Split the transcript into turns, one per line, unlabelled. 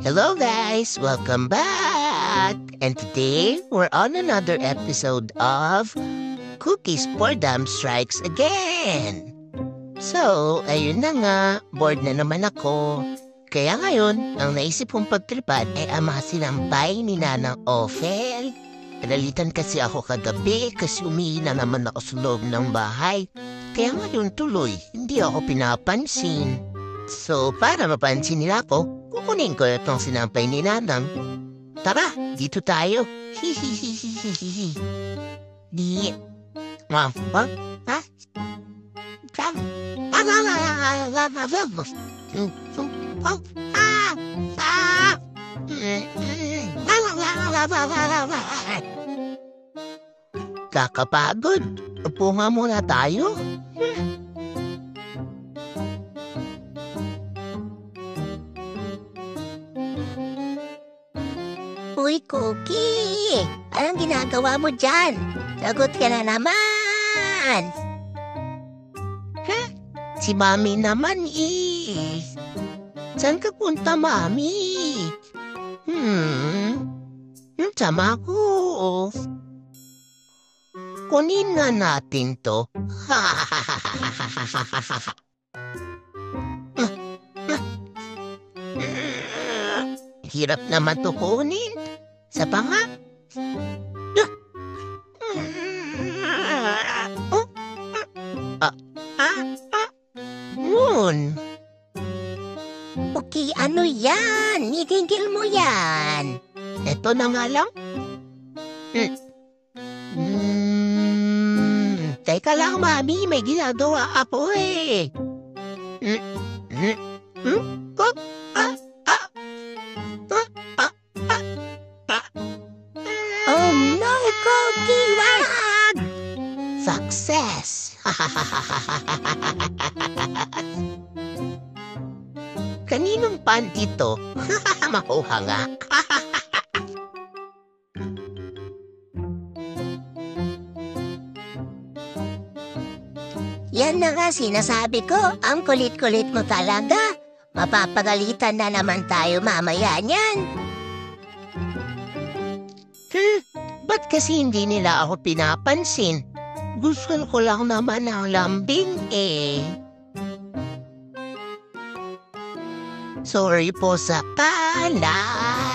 Hello guys, welcome back! And today, we're on another episode of Cookies for Dumb Strikes Again! So, ayun na nga, bored na naman ako. Kaya ngayon, ang naisip kong pagtripan ay ang mga sinampay ni Nanang Ophel. Pinalitan kasi ako kagabi kasi umihi na naman ako sa loob ng bahay. Kaya ngayon tuloy, hindi ako pinapansin. So, para mapansin nila ako, kukunin ko itong sinampay ni Nanang. Tara, dito tayo. Hihihihihihi. Di... Ha? Ha? Kakapagod. Upo nga muna tayo.
Uy, Cookie! Anong ginagawa mo dyan? Lagot ka na naman!
Si Mami naman eh. Saan ka punta, Mami? Sama ko. Kunin nga natin to. Hirap naman to kunin. Sa panga. Moon.
Cookie, ano yan? Itigil mo yan!
Eto na nga lang. Teka lang, Mami. May ginagawa ako eh.
Oh no, Cookie! Wag!
Success! Kaninong panty to? Makuha nga.
Yan na nga sinasabi ko, ang kulit-kulit mo talaga. Mapapagalitan na naman tayo mamaya niyan.
Ba't kasi hindi nila ako pinapansin? Gusto ko lang naman ang lambing eh. Sorry po sa kalat.